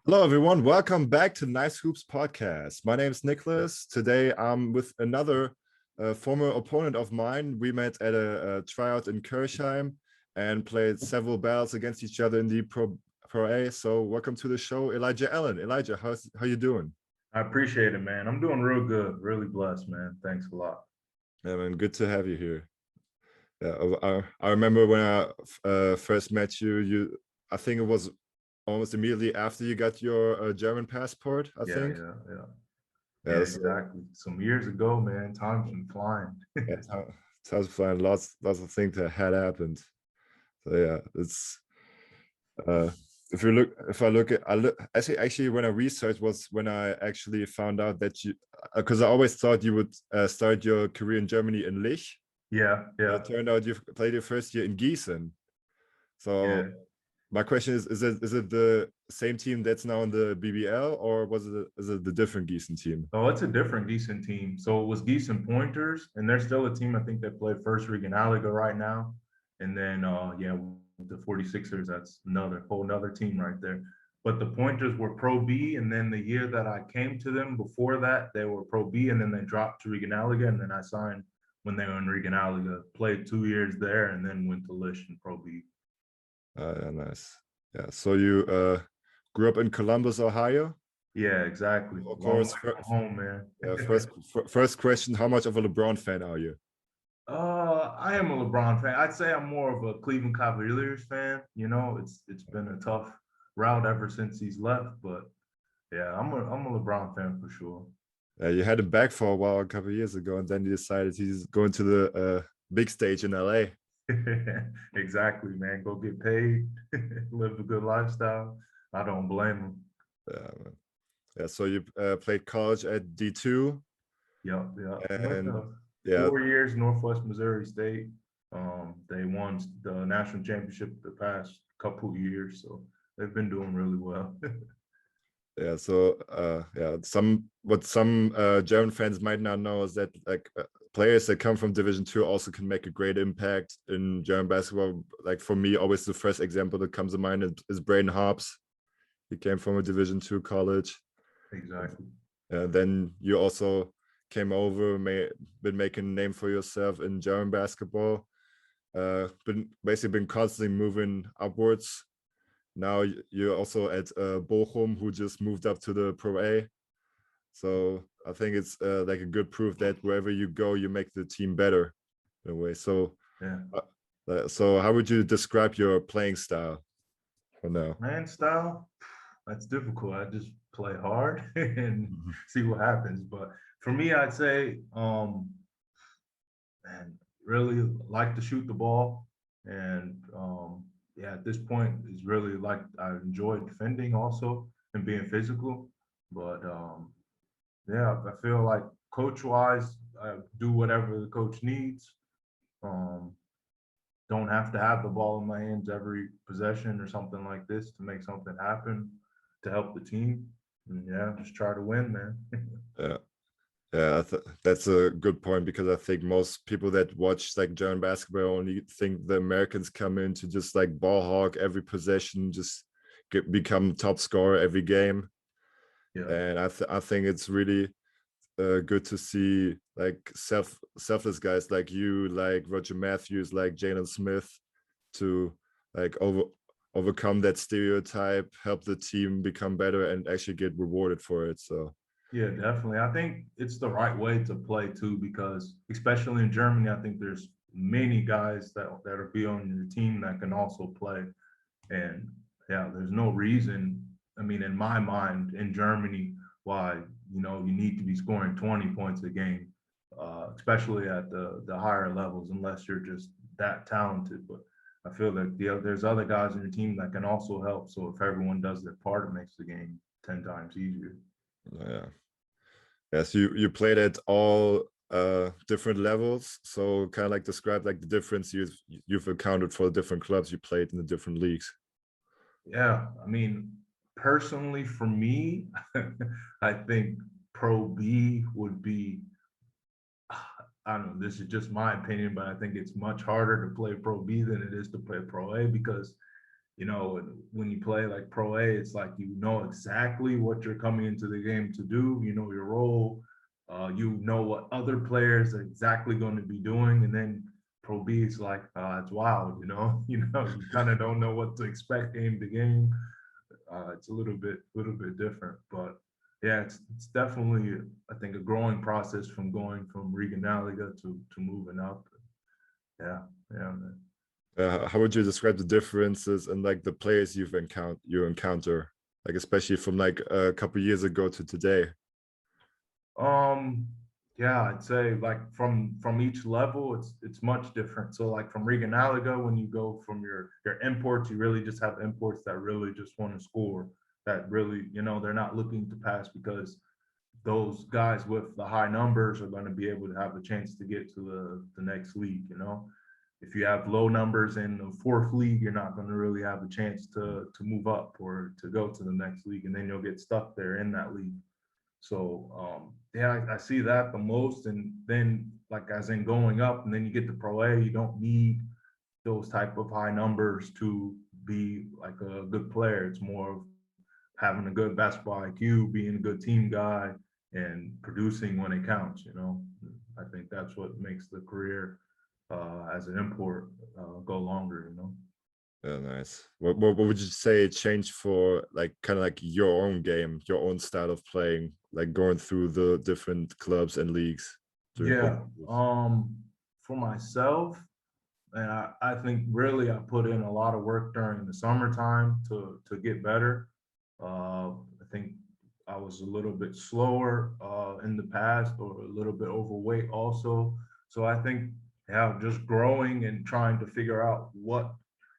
Hello, everyone. Welcome back to Nycehoops Podcast. My name is Nicholas. Today, I'm with another former opponent of mine. We met at a tryout in Kirchheim and played several battles against each other in the Pro A. So, welcome to the show, Elijah Allen. Elijah, how you doing? I appreciate it, man. I'm doing real good. Really blessed, man. Thanks a lot. Yeah, man, good to have you here. Yeah, I remember when I first met you. I think it was almost immediately after you got your German passport, I Yeah, think. yeah, yeah. Yeah, Yeah, so exactly. Some years ago, man, time's been flying. yeah, time's flying. Lots of things that had happened. So yeah, it's uh, if I look at actually when I researched was when I actually found out that you, because I always thought you would start your career in Germany in Lich. Yeah, It yeah, turned out you played your first year in Gießen. yeah. So my question is it the same team that's now in the BBL, or is it the different Gießen team? Oh, it's a different decent team. So it was decent Pointers, and they're still a team I think that play first Regionalliga right now. And then yeah, the 46ers, that's another whole another team right there. But the Pointers were Pro B, and then the year that I came to them before that, they were Pro B, and then they dropped to Regionalliga, and then I signed when they were in Regionalliga, played 2 years there, and then went to Lish in Pro B. Yeah, nice. Yeah, so you grew up in Columbus, Ohio. Yeah, exactly. Of Long course, way from home, man. yeah, first question, how much of a LeBron fan are you? I am a LeBron fan. I'd say I'm more of a Cleveland Cavaliers fan. You know, it's been a tough route ever since he's left, but yeah, I'm a LeBron fan for sure. You had him back for a while a couple of years ago, and then you decided he's going to the big stage in LA. Exactly, man. Go get paid, live a good lifestyle. I don't blame him. Man. Yeah, so you played college at D2, Yep, yep. Went and to yeah, 4 years, Northwest Missouri State. They won the national championship the past couple years, so they've been doing really well. yeah. So yeah, some German fans might not know is that like players that come from Division 2 also can make a great impact in German basketball. Like for me, always the first example that comes to mind is Braden Hobbs. He came from a Division 2 college. Exactly. Then you also came over, been making a name for yourself in German basketball. Been constantly moving upwards. Now you're also at Bochum, who just moved up to the Pro A. So I think it's like a good proof that wherever you go, you make the team better in a way. Yeah. So how would you describe your playing style for now? Man style, that's difficult. I just play hard and Mhm. see what happens. But for me, I'd say, man, really like to shoot the ball. And yeah, at this point, it's really like I enjoy defending also and being physical. But yeah, I feel like coach wise, I do whatever the coach needs. Um, don't have to have the ball in my hands every possession or something like this to make something happen to help the team. And yeah, just try to win, man. Yeah. Yeah, that's a good point because I think most people that watch like German basketball only think the Americans come in to just like ball hog every possession, just become top scorer every game. Yeah, And I think it's really good to see like selfless guys like you, like Roger Matthews, like Jalen Smith, to like overcome that stereotype, help the team become better, and actually get rewarded for it. So. yeah, definitely. I think it's the right way to play too, because especially in Germany, I think there's many guys that are be on your team that can also play. And yeah, there's no reason, I mean, in my mind, in Germany, why, you need to be scoring 20 points a game, especially at the higher levels, unless you're just that talented. But I feel that there's other guys on your team that can also help. So if everyone does their part, it makes the game 10 times easier. Yeah. Yes, you played at all different levels. So kind of like describe like the difference you've accounted for the different clubs you played in the different leagues. Yeah, I mean, personally for me, I think Pro B would be, I don't know, this is just my opinion, but I think it's much harder to play Pro B than it is to play Pro A because you know, when you play like Pro A, it's like you know exactly what you're coming into the game to do. You know your role. You know what other players are exactly going to be doing, and then Pro B is like it's wild. You know, you kind of don't know what to expect game to game. It's a little bit different, but yeah, it's definitely I think a growing process from going from Regionalliga to moving up. Yeah, yeah, man. How would you describe the differences and like the players you encounter, like especially from like a couple years ago to today? Um, yeah, I'd say like from each level, it's much different. So like from Regionalliga, when you go from your imports, you really just have imports that really just want to score. That really, they're not looking to pass because those guys with the high numbers are going to be able to have a chance to get to the next league. If you have low numbers in the fourth league, you're not going to really have a chance to move up or to go to the next league, and then you'll get stuck there in that league. So yeah, I see that the most. And then like as in going up, and then you get to Pro A, you don't need those type of high numbers to be like a good player. It's more of having a good basketball IQ, being a good team guy, and producing when it counts. I think that's what makes the career as an import go longer. Yeah, nice. What would you say changed for like kind of like your own game, your own style of playing, like going through the different clubs and leagues during Yeah. both years? For myself, and I think really I put in a lot of work during the summertime to get better. I think I was a little bit slower in the past, or a little bit overweight also. So I think, yeah, just growing and trying to figure out what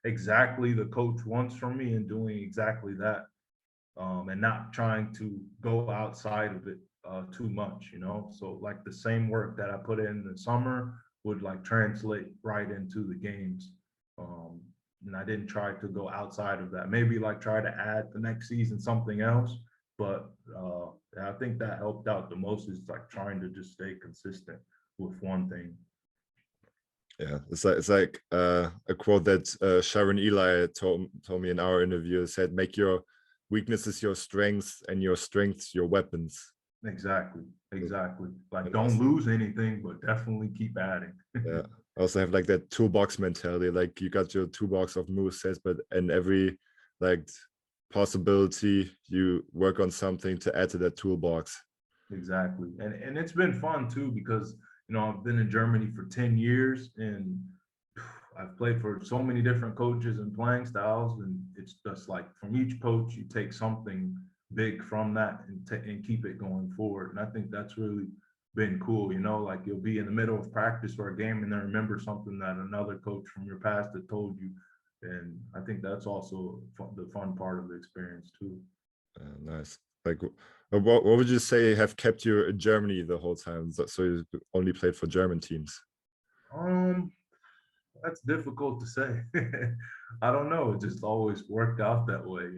exactly the coach wants from me and doing exactly that, and not trying to go outside of it too much. So like the same work that I put in the summer would like translate right into the games. And I didn't try to go outside of that. Maybe like try to add the next season something else. But I think that helped out the most, is like trying to just stay consistent with one thing. Yeah, it's like a quote that Sharon Eli told me in our interview. It said, "Make your weaknesses your strengths and your strengths your weapons." Exactly. Like And don't also, lose anything, but definitely keep adding. yeah, I also have like that toolbox mentality. Like you got your toolbox of movesets, but in every like possibility, you work on something to add to that toolbox. Exactly. And it's been fun too, because I've been in Germany for 10 years, and I've played for so many different coaches and playing styles, and it's just like from each coach you take something big from that and keep it going forward. And I think that's really been cool. Like you'll be in the middle of practice or a game and then remember something that another coach from your past had told you. And I think that's also the fun part of the experience too. Nice. Like, what would you say have kept you in Germany the whole time? So you only played for German teams? Um, that's difficult to say. I don't know. It just always worked out that way.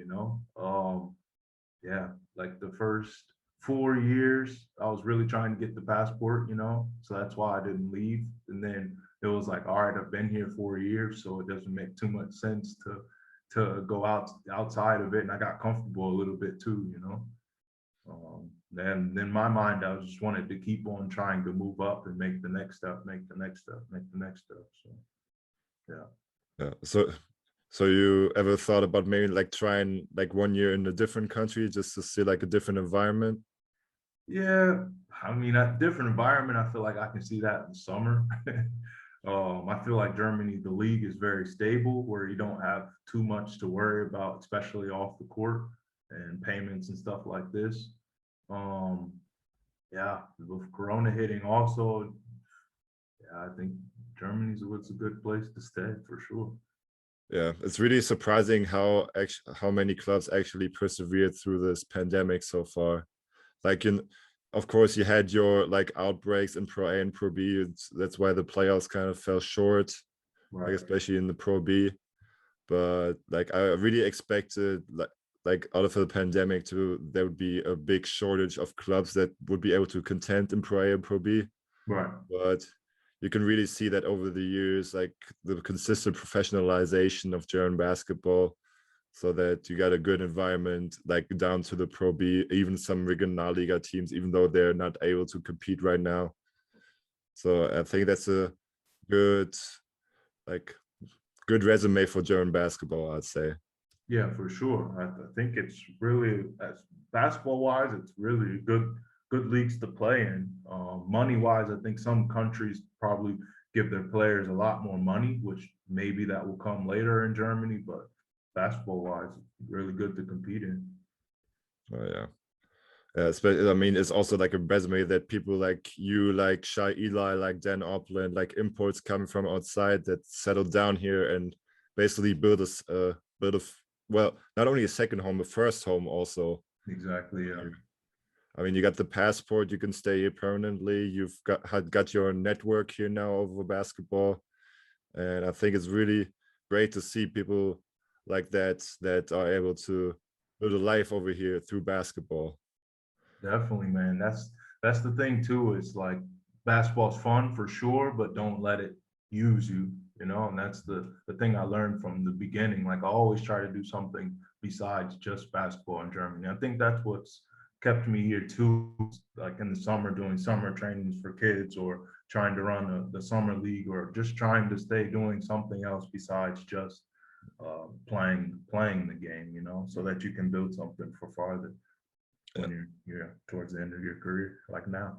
Yeah, like the first 4 years, I was really trying to get the passport. So that's why I didn't leave. And then it was like, all right, I've been here 4 years, so it doesn't make too much sense to go outside of it. And I got comfortable a little bit too. And in my mind, I just wanted to keep on trying to move up and make the next step, make the next step, make the next step. So yeah. Yeah. So you ever thought about maybe like trying like 1 year in a different country just to see like a different environment? Yeah, I mean, a different environment. I feel like I can see that in the summer. I feel like Germany, the league is very stable, where you don't have too much to worry about, especially off the court and payments and stuff like this. Um, yeah, with Corona hitting also, yeah, I think Germany's what's a good place to stay for sure. Yeah, it's really surprising how many clubs actually persevered through this pandemic so far. Like of course, you had your like outbreaks in Pro A and Pro B. That's why the playoffs kind of fell short, like Right. especially in the Pro B. But like I really expected like out of the pandemic there would be a big shortage of clubs that would be able to contend in Pro A and Pro B. Right. But you can really see that over the years, like the consistent professionalization of German basketball, so that you got a good environment, like down to the Pro B, even some Regionalliga teams, even though they're not able to compete right now. So I think that's a good, like, good resume for German basketball, I'd say. Yeah, for sure. I think it's really, as basketball wise, it's really good leagues to play in. Money wise, I think some countries probably give their players a lot more money, which maybe that will come later in Germany. But basketball wise, it's really good to compete in. Oh yeah. I mean, it's also like a resume that people like you, like Shy Eli, like Dan Opland, like imports coming from outside that settled down here and basically build a well, not only a second home, a first home also. Exactly. Yeah. I mean, you got the passport, you can stay here permanently. You've got your network here now over basketball, and I think it's really great to see people like that are able to build a life over here through basketball. Definitely, man. That's the thing too. It's like basketball's fun for sure, but don't let it use you, you know. And that's the thing I learned from the beginning. Like I always try to do something besides just basketball in Germany. I think that's what's kept me here too. Like in the summer, doing summer trainings for kids, or trying to run the summer league, or just trying to stay doing something else besides just playing the game, you know, so that you can build something for farther when you're towards the end of your career, like now.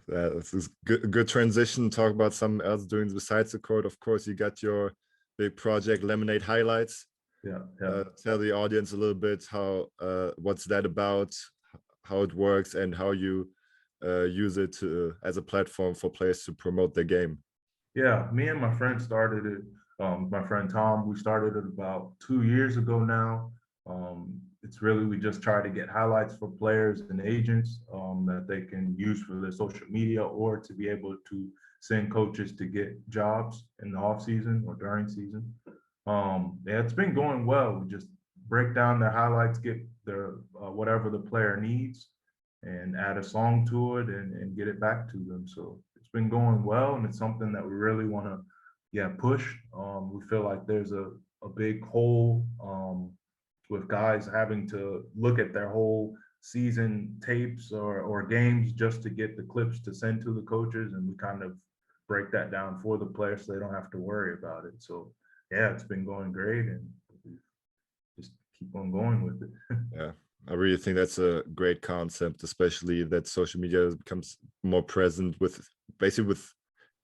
This is good transition. Talk about something else doing besides the court. Of course, you got your big project, Lemonade Highlights. Yeah. Tell the audience a little bit how what's that about, how it works, and how you use it as a platform for players to promote their game. Yeah, me and my friend started it. My friend Tom, we started it about 2 years ago now. It's really, we just try to get highlights for players and agents that they can use for their social media, or to be able to send coaches to get jobs in the off season or during season. Yeah, it's been going well. We just break down their highlights, get their whatever the player needs, and add a song to it and get it back to them. So it's been going well, and it's something that we really want to push. We feel like there's a big hole with guys having to look at their whole season tapes or games just to get the clips to send to the coaches, and we kind of break that down for the players so they don't have to worry about it. So yeah, it's been going great, and we just keep on going with it. Yeah, I really think that's a great concept, especially that social media becomes more present with basically with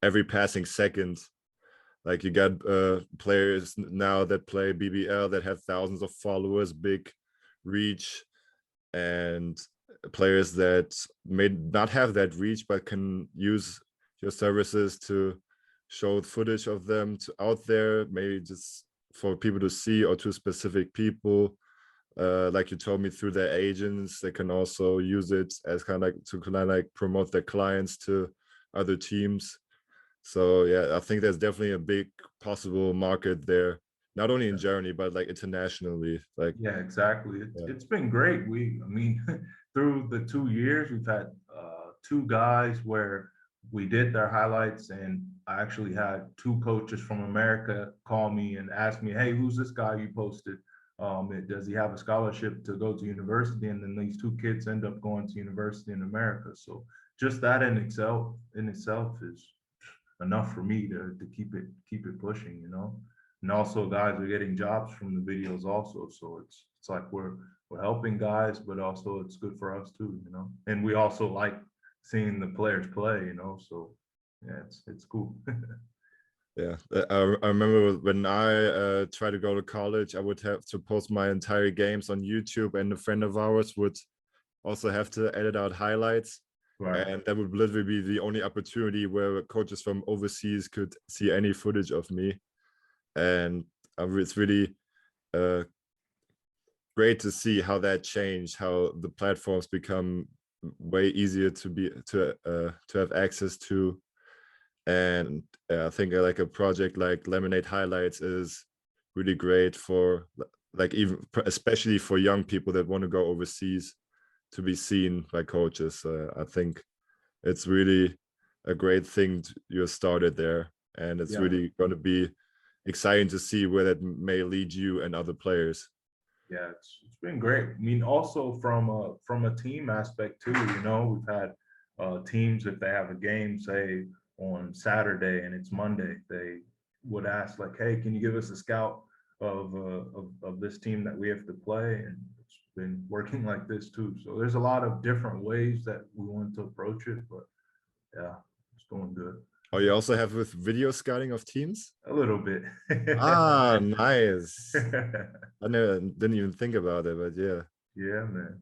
every passing second. Like you got players now that play BBL that have thousands of followers, big reach, and players that may not have that reach but can use your services to show footage of them out there, maybe just for people to see or to specific people. Like you told me, through their agents, they can also use it as kind of like promote their clients to other teams. So yeah, I think there's definitely a big possible market there, not only in Germany but like internationally. Like yeah, exactly. It's been great. I mean, through the 2 years, we've had two guys where we did their highlights, and I actually had two coaches from America call me and ask me, "Hey, who's this guy you posted? Does he have a scholarship to go to university?" And then these two kids end up going to university in America. So just that in itself is enough for me to keep it pushing, you know. And also guys are getting jobs from the videos also. So it's like we're helping guys, but also it's good for us too, you know. And we also like seeing the players play, you know. So yeah, it's cool. yeah, I remember when I tried to go to college, I would have to post my entire games on YouTube, and a friend of ours would also have to edit out highlights. Right. And that would literally be the only opportunity where coaches from overseas could see any footage of me. And it's really great to see how that changed, how the platforms become way easier to have access to. And I think like a project like Lemonade Highlights is really great for like even especially for young people that want to go overseas to be seen by coaches. I think it's really a great thing you started there, and it's really going to be exciting to see where that may lead you and other players. Yeah, it's been great. I mean, also from a team aspect too. We've had teams, if they have a game, say on Saturday and it's Monday, they would ask like, "Hey, can you give us a scout of this team that we have to play?" And it's been working like this too. So there's a lot of different ways that we want to approach it, but yeah, it's going good. Oh, you also have with video scouting of teams? A little bit. Ah, nice. I didn't even think about it, but yeah. Yeah, man.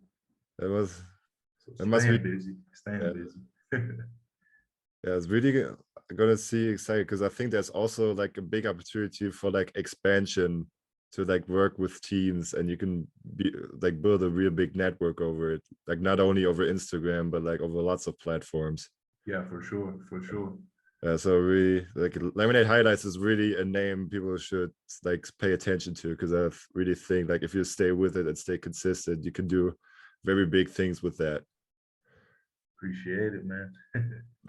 It was. So It must be busy. Staying yeah. busy. Yeah, it's really gonna see excited because I think there's also like a big opportunity for like expansion to like work with teams, and you can be like build a real big network over it, like not only over Instagram but like over lots of platforms. Yeah, for sure, for sure. So we like Lemonade Highlights is really a name people should like pay attention to, because I really think like if you stay with it and stay consistent, you can do very big things with that. Appreciate it, man.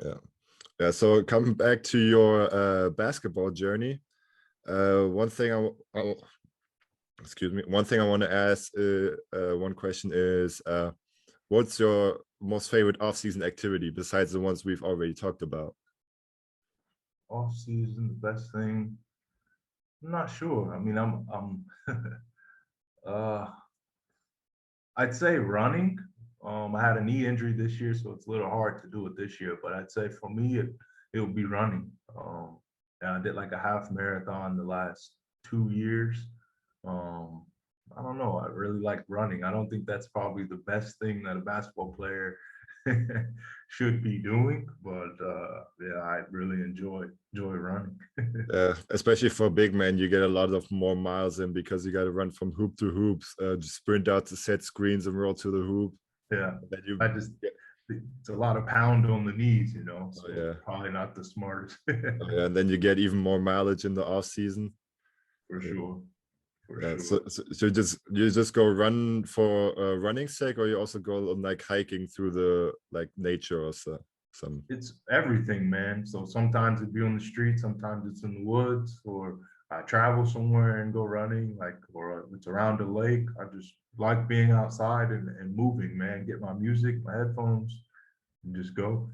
Yeah. So coming back to your basketball journey, one thing one thing I want to ask, one question is, what's your most favorite off-season activity besides the ones we've already talked about? Off season, the best thing. I'm not sure. I mean, I'm I'd say running. I had a knee injury this year, so it's a little hard to do it this year. But I'd say for me, it would be running. And I did like a half marathon the last 2 years. I don't know. I really like running. I don't think that's probably the best thing that a basketball player should be doing, but yeah, I really enjoy running. Especially for big men, you get a lot of more miles in because you got to run from hoop to hoops, just sprint out to set screens and roll to the hoop. Yeah, it's a lot of pound on the knees, so yeah, probably not the smartest. Yeah, and then you get even more mileage in the off season. For sure. Yeah, so you just go run for running's sake, or you also go on like hiking through the like nature or so? It's everything, man. So sometimes it'd be on the street, sometimes it's in the woods, or I travel somewhere and go running, or it's around a lake. I just like being outside and moving, man. Get my music, my headphones, and just go.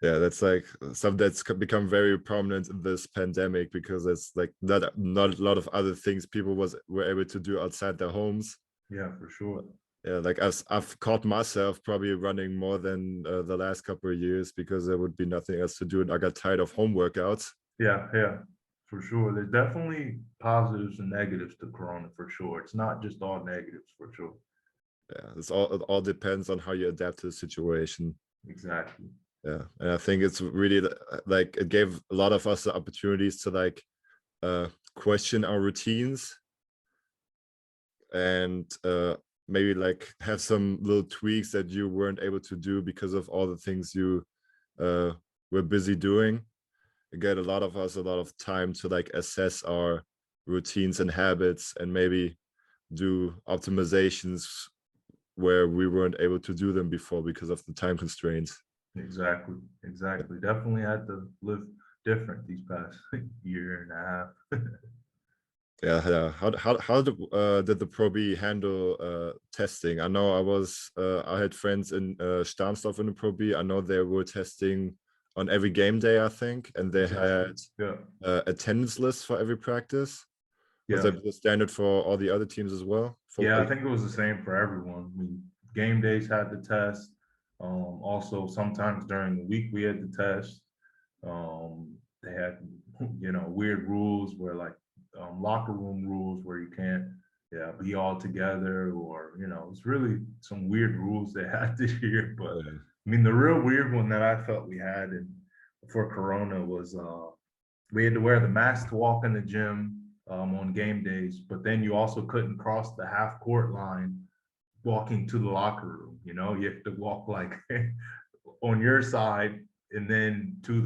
Yeah, that's like something that's become very prominent in this pandemic, because it's like not a lot of other things people were able to do outside their homes. Yeah, for sure. Yeah, like I've caught myself probably running more than the last couple of years, because there would be nothing else to do, and I got tired of home workouts. Yeah, for sure. There's definitely positives and negatives to Corona, for sure. It's not just all negatives, for sure. Yeah, it all depends on how you adapt to the situation. Exactly. Yeah, and I think it's really like it gave a lot of us the opportunities to like question our routines, and maybe like have some little tweaks that you weren't able to do because of all the things you were busy doing. It gave a lot of us a lot of time to like assess our routines and habits, and maybe do optimizations where we weren't able to do them before because of the time constraints. Exactly. Definitely had to live different these past year and a half. Yeah. How did the Pro B handle testing? I know I had friends in Starmsdorf in the Pro B. I know they were testing on every game day, I think, and they had attendance lists for every practice. Was that the standard for all the other teams as well? I think it was the same for everyone. I mean, game days had the test. Also, sometimes during the week we had the test. They had, weird rules where like locker room rules where you can't, be all together, or it's really some weird rules they had this year. But I mean, the real weird one that I felt we had for Corona was we had to wear the mask to walk in the gym on game days, but then you also couldn't cross the half court line walking to the locker room. You have to walk like on your side and then to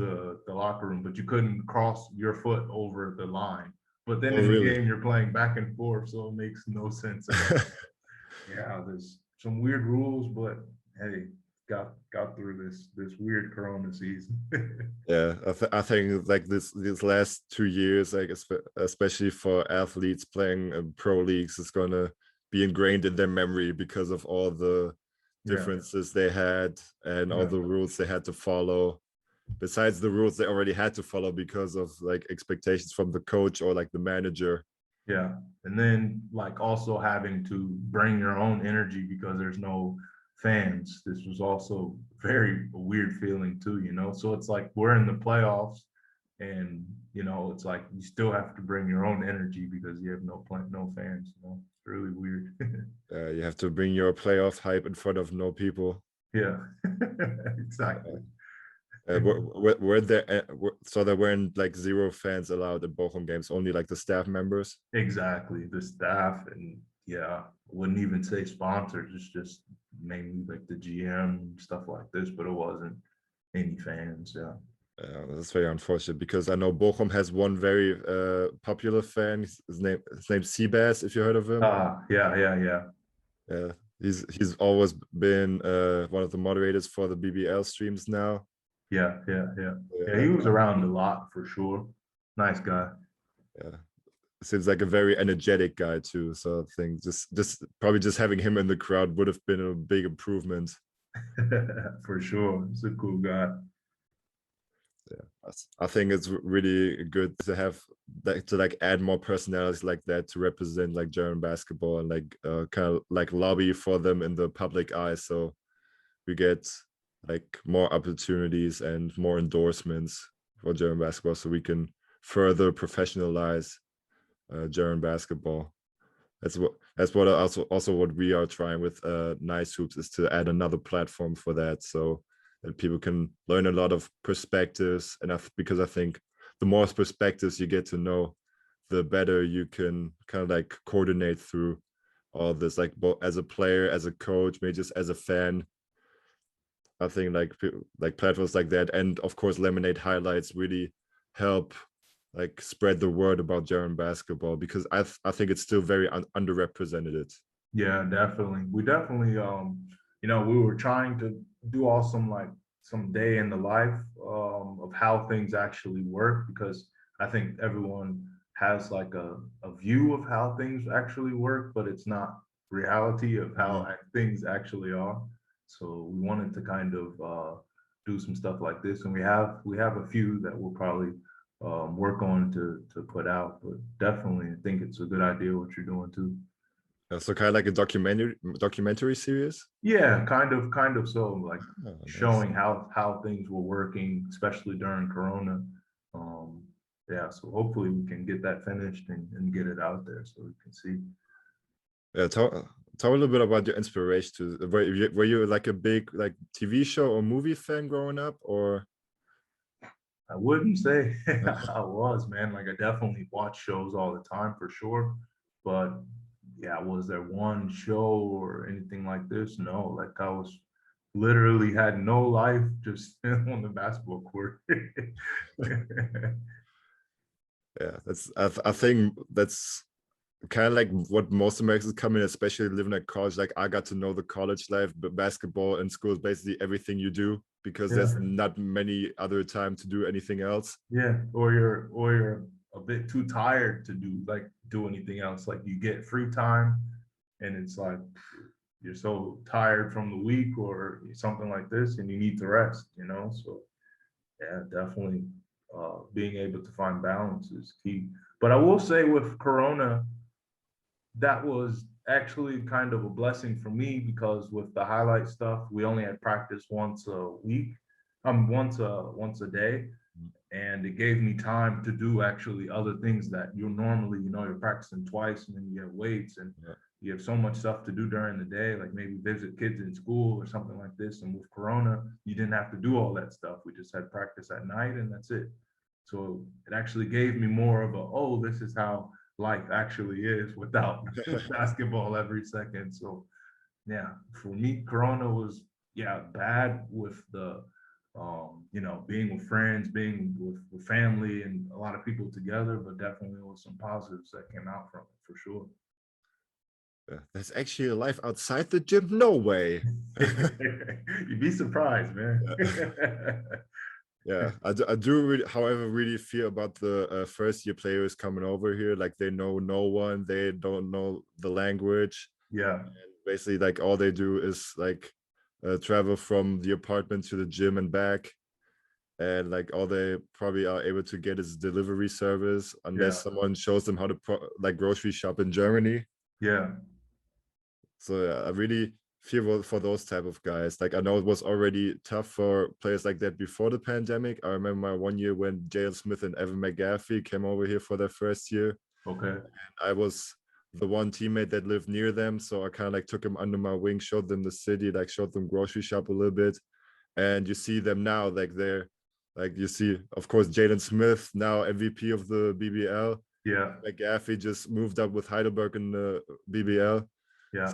the locker room, but you couldn't cross your foot over the line. But then in the game, you're playing back and forth, so it makes no sense. Yeah, there's some weird rules, but hey, got through this weird Corona season. Yeah, I think like these last 2 years, like especially for athletes playing in pro leagues, is gonna be ingrained in their memory because of all the Yeah, differences they had and all yeah, the rules they had to follow. Besides the rules they already had to follow because of like expectations from the coach or like the manager. yeah. And then like also having to bring your own energy because there's no fans. This was also very a weird feeling too, you know. So it's like we're in the playoffs, and you know it's like you still have to bring your own energy because you have no fans. You know, it's really weird. You have to bring your playoff hype in front of no people. Yeah, exactly. Were there so there weren't like zero fans allowed at Bochum games, only like the staff members? Exactly. The staff and yeah, wouldn't even say sponsors. It's just mainly like the GM stuff like this, but it wasn't any fans. Yeah. That's very unfortunate because I know Bochum has one very popular fan. His name's Seabass, if you heard of him. Yeah, yeah, yeah, Yeah, he's always been one of the moderators for the BBL streams now. yeah, yeah, yeah. Yeah, Yeah, he was around a lot for sure. Nice guy. yeah. Seems like a very energetic guy too. So I think just probably just having him in the crowd would have been a big improvement. For sure. He's a cool guy. Yeah, I think it's really good to have that, to like add more personalities like that to represent like German basketball and like kind of like lobby for them in the public eye, so we get like more opportunities and more endorsements for German basketball, so we can further professionalize German basketball. That's what also what we are trying with Nycehoops, is to add another platform for that, so that people can learn a lot of perspectives. And because I think the more perspectives you get to know, the better you can kind of like coordinate through all this, like both as a player, as a coach, maybe just as a fan. I think like platforms like that, and of course Lemonade highlights, really help like spread the word about German basketball, because I think it's still very underrepresented. Yeah, definitely. We definitely you know, we were trying to do awesome like some day in the life of how things actually work, because I think everyone has like a view of how things actually work, but it's not reality of how things actually are. So we wanted to kind of do some stuff like this, and we have a few that we'll probably work on to put out, but definitely I think it's a good idea what you're doing too. So kind of like a documentary series. Yeah, kind of so like Oh, nice. showing how things were working, especially during Corona. Um, yeah, so hopefully we can get that finished and get it out there so we can see. Yeah, talk a little bit about your inspiration to. Were you like a big like TV show or movie fan growing up, or? I wouldn't say I was, man. Like I definitely watch shows all the time for sure. But yeah, was there one show or anything like this? No, like I was literally had no life, just on the basketball court. Yeah, I think that's kind of like what most Americans come in, especially living at college. Like I got to know the college life, but basketball in school is basically everything you do, because Yeah. there's not many other time to do anything else. Yeah, or you're a bit too tired to do anything else. Like you get free time, and it's like you're so tired from the week or something like this, and you need to rest. You know, so yeah, definitely being able to find balance is key. But I will say with Corona, that was actually kind of a blessing for me because with the highlight stuff, we only had practice once a week, once a day, and it gave me time to do actually other things that you normally, you know, you're practicing twice and then you have weights and Yeah. you have so much stuff to do during the day, like maybe visit kids in school or something like this. And with Corona, you didn't have to do all that stuff. We just had practice at night and that's it. So it actually gave me more of a, oh, this is how life actually is without basketball every second. So yeah, for me, Corona was yeah bad with the you know, being with friends, being with family and a lot of people together, but definitely there was some positives that came out from it for sure. There's actually a life outside the gym? No way. You'd be surprised, man. Yeah, I do really, however, really feel about the first year players coming over here. Like they know no one, they don't know the language. Yeah, And basically, like all they do is like travel from the apartment to the gym and back. And like all they probably are able to get is delivery service unless yeah, someone shows them how to like grocery shop in Germany. yeah, So yeah, I really feel for those type of guys. Like I know it was already tough for players like that before the pandemic. I remember my one year when Jalen Smith and Evan McGaffey came over here for their first year. okay, I was the one teammate that lived near them, so I kind of like took them under my wing, showed them the city, like showed them grocery shop a little bit. And you see them now, like they're like you see, of course, Jalen Smith now MVP of the BBL. yeah, McGaffey just moved up with Heidelberg in the BBL. yeah,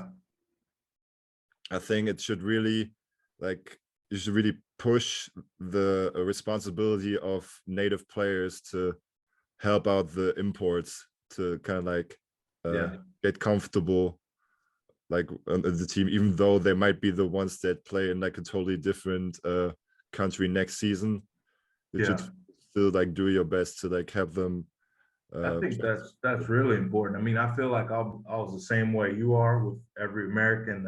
I think it should really like you should really push the responsibility of native players to help out the imports to kind of like yeah. get comfortable like on the team, even though they might be the ones that play in like a totally different country next season. You should Yeah. still like do your best to like have them. I think that's really important. I mean, I feel like I was the same way you are with every American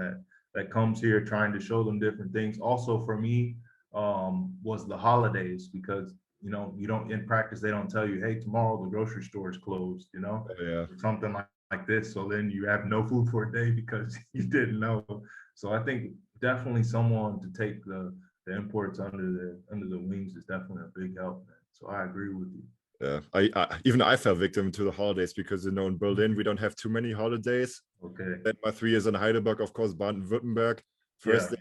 that comes here trying to show them different things. Also for me, was the holidays because you don't in practice they don't tell you, hey, tomorrow the grocery store is closed, Yeah, or something like this. So then you have no food for a day because you didn't know. So I think definitely someone to take the imports under the wings is definitely a big help, man. So I agree with you. yeah. I even I fell victim to the holidays because in Berlin we don't have too many holidays. Okay. Then my 3 years in Heidelberg, of course, Baden-Württemberg. Yeah. First,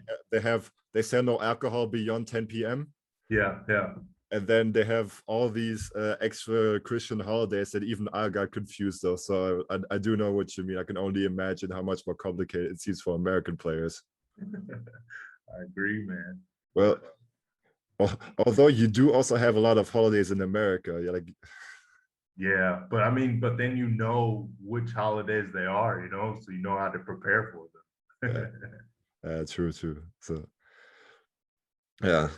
they sell no alcohol beyond 10 p.m. Yeah. Yeah. And then they have all these extra Christian holidays that even I got confused though. So I do know what you mean. I can only imagine how much more complicated it seems for American players. I agree, man. Well, although you do also have a lot of holidays in America, yeah, like Yeah, but I mean, but then you know which holidays they are, so you know how to prepare for yeah, them. true. So yeah,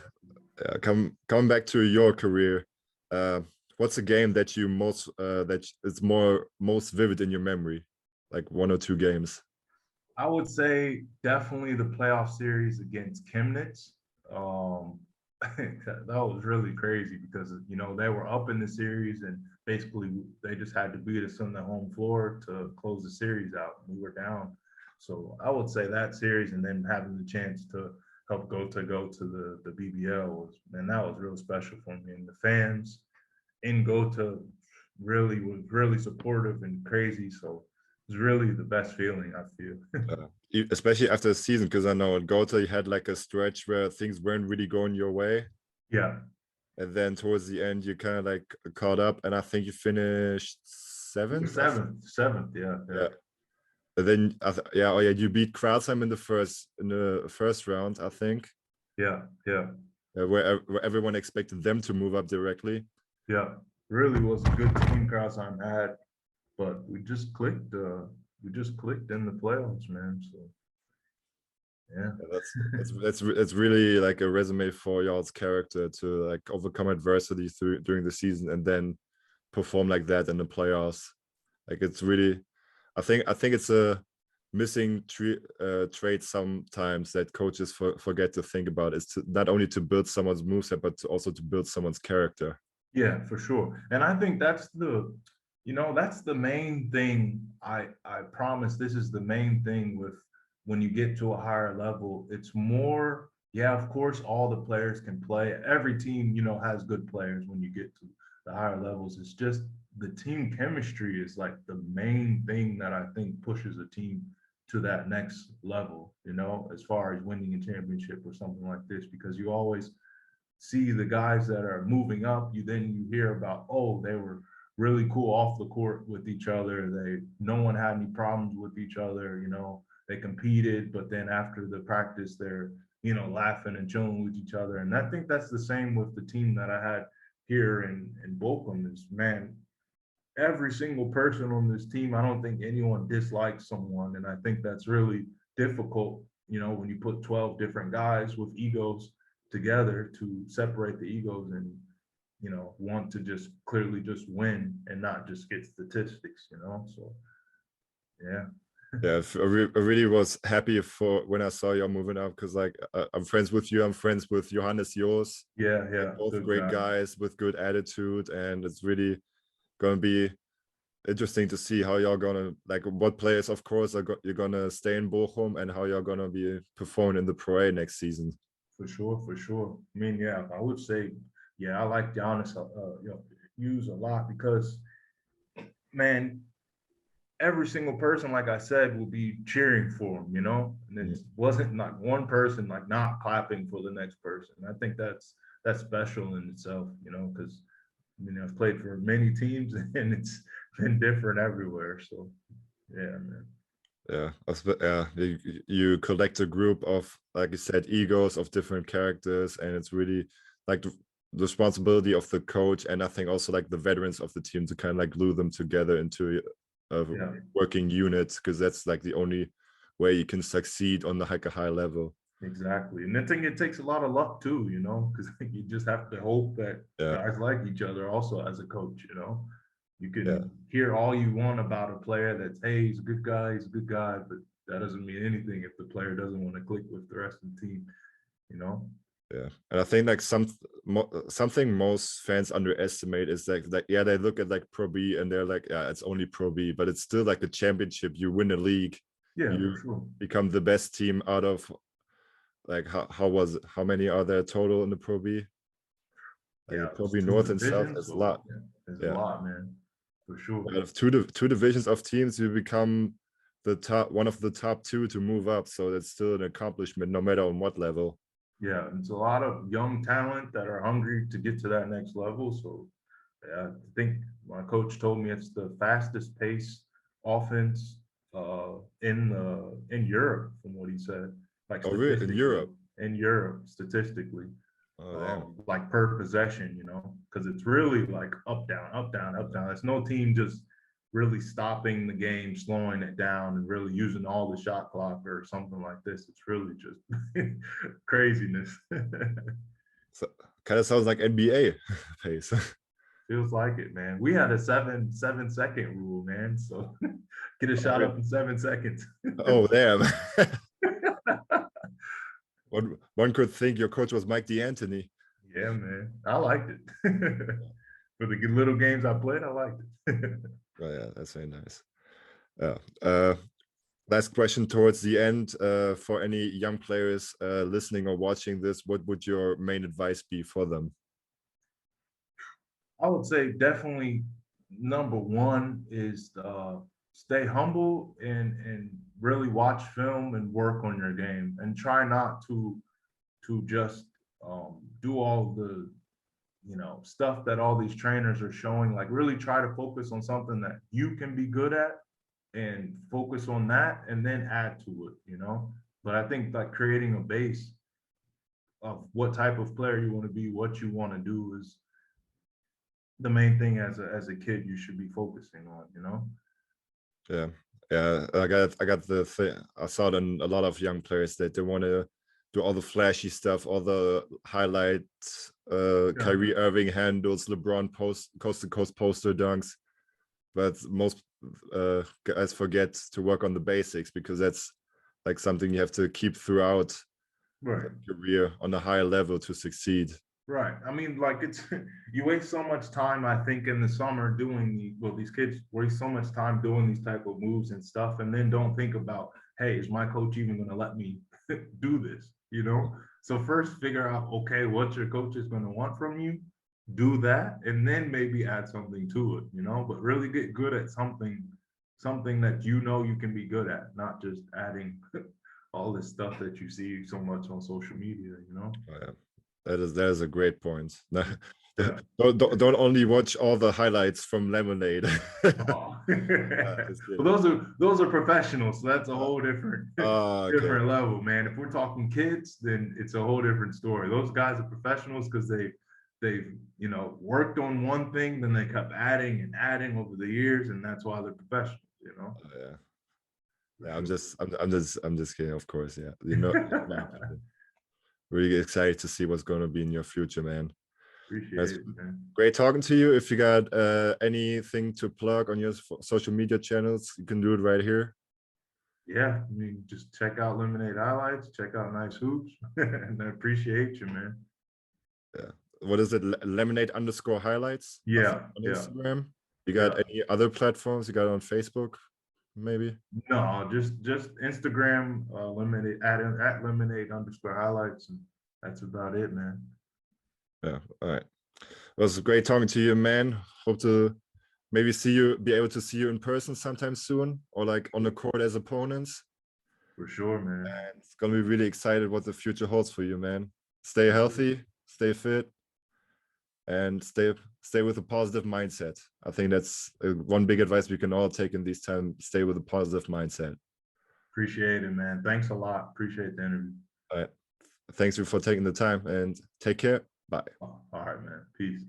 coming back to your career, uh, what's a game that you that is most vivid in your memory, like 1 or 2 games? I would say definitely the playoff series against Chemnitz. Um, that was really crazy because they were up in the series and basically they just had to beat us on the home floor to close the series out. We were down, so I would say that series and then having the chance to help Gotha go to the BBL that was real special for me. And the fans in Gotha was really supportive and crazy. So it's really the best feeling I feel. Especially after the season, because I know in Gotha you had like a stretch where things weren't really going your way, Yeah. and then towards the end you kind of like caught up, and I think you finished seventh. Seventh. Yeah. Yeah. Yeah. And then oh yeah, you beat Kreilsheim in the first round, I think. Yeah. Yeah. Where everyone expected them to move up directly. Yeah. Really was a good team Kreilsheim had, but we just clicked. We just clicked in the playoffs, man. So yeah. That's really like a resume for y'all's character to like overcome adversity during the season and then perform like that in the playoffs. Like it's really, I think it's a missing trait sometimes that coaches forget to think about, is to not only to build someone's moveset but also to build someone's character. Yeah, for sure. And I think that's that's the main thing. I promise this is the main thing with when you get to a higher level. It's more, yeah, of course, all the players can play. Every team, has good players when you get to the higher levels. It's just the team chemistry is like the main thing that I think pushes a team to that next level, as far as winning a championship or something like this, because you always see the guys that are moving up. You hear about, oh, they were really cool off the court with each other. No one had any problems with each other. They competed, but then after the practice, they're laughing and chilling with each other. And I think that's the same with the team that I had here in Bochum. Is, man, every single person on this team, I don't think anyone dislikes someone. And I think that's really difficult, when you put 12 different guys with egos together to separate the egos and, want to just clearly just win and not just get statistics, So, yeah. Yeah, I really was happy for when I saw you moving up because like I'm friends with you. I'm friends with Johannes Joos. Yeah. Both Good great guy. guys with good attitude, and it's really going to be interesting to see how you're gonna like what players, of course, you're gonna stay in Bochum and how you're gonna be performing in the Pro A next season. For sure. I mean, yeah, I would say, yeah, I like Giannis, use a lot because, man, every single person, like I said, will be cheering for him, and it wasn't like one person like not clapping for the next person. I think that's special in itself, because I've played for many teams and it's been different everywhere. So, yeah, man. Yeah, you collect a group of, like you said, egos of different characters, and it's really like the responsibility of the coach, and I think also like the veterans of the team to kind of like glue them together into a working unit, because that's like the only way you can succeed on like a high level. Exactly, and I think it takes a lot of luck too, because you just have to hope that guys like each other also as a coach, You can hear all you want about a player that's, hey, he's a good guy, but that doesn't mean anything if the player doesn't want to click with the rest of the team, Yeah, and I think like something most fans underestimate is like they look at like Pro B and they're like, yeah, it's only Pro B, but it's still like a championship. You win a league, you become the best team out of like how many are there total in the Pro B? Like Pro B North and South is a lot. It's a lot, man. For sure. Out of two divisions of teams, you become one of the top two to move up. So that's still an accomplishment, no matter on what level. Yeah, it's a lot of young talent that are hungry to get to that next level. So I think my coach told me it's the fastest pace offense in Europe, from what he said. Like really? In Europe? In Europe, statistically. Oh, wow. Like per possession, because it's really like up, down, up, down, up, down. There's no team just really stopping the game, slowing it down, and really using all the shot clock or something like this. It's really just craziness. So, kind of sounds like NBA pace. Feels like it, man. We had a 7-second rule, man. So get a shot up in 7 seconds. Oh, damn. One could think your coach was Mike D'Antoni. Yeah, man. I liked it. For the little games I played, I liked it. Oh, yeah, that's very nice. Last question towards the end. For any young players listening or watching this, what would your main advice be for them? I would say definitely number one is stay humble and really watch film and work on your game, and try not to just do all the stuff that all these trainers are showing. Like really try to focus on something that you can be good at and focus on that, and then add to it, But I think like creating a base of what type of player you want to be, what you want to do, is the main thing as a kid you should be focusing on, Yeah, I got the thing. I saw it in a lot of young players that they want to do all the flashy stuff, all the highlights, Kyrie Irving handles, LeBron coast to coast poster dunks, but most guys forget to work on the basics, because that's like something you have to keep throughout your career on a higher level to succeed. Right. I mean, like you waste so much time, I think, in the summer doing these kids waste so much time doing these type of moves and stuff, and then don't think about, hey, is my coach even going to let me do this? So first figure out, okay, what your coach is going to want from you, do that, and then maybe add something to it, but really get good at something that you can be good at, not just adding all this stuff that you see so much on social media, Oh, yeah. That is a great point. Don't only watch all the highlights from Lemonade. Well, those are professionals, so that's a whole different different level, man. If we're talking kids, then it's a whole different story. Those guys are professionals because they've, you know, worked on one thing, then they kept adding and adding over the years, and that's why they're professionals, you know. Yeah. For Yeah, sure. I'm just kidding, of course. Yeah. You know, really excited to see what's gonna be in your future, man. Appreciate It's it, man. great talking to you. If you got anything to plug on your social media channels, you can do it right here. Yeah, I mean, just check out Lemonade Highlights, check out Nycehoops, and I appreciate you, man. Yeah. What is it? Lemonade_highlights, I think, Yeah, on yeah, Instagram. You got yeah. any other platforms? You got it on Facebook, maybe? No, just Instagram, Lemonade at Lemonade_highlights, and that's about it, man. Yeah. All right. It was great talking to you, man. Hope to maybe be able to see you in person sometime soon, or like on the court as opponents. For sure, man. And it's gonna be really excited what the future holds for you, man. Stay healthy, stay fit, and stay with a positive mindset. I think that's one big advice we can all take in these times. Stay with a positive mindset. Appreciate it, man. Thanks a lot. Appreciate the interview. All right. Thanks for taking the time, and take care. Bye. All right, man. Peace.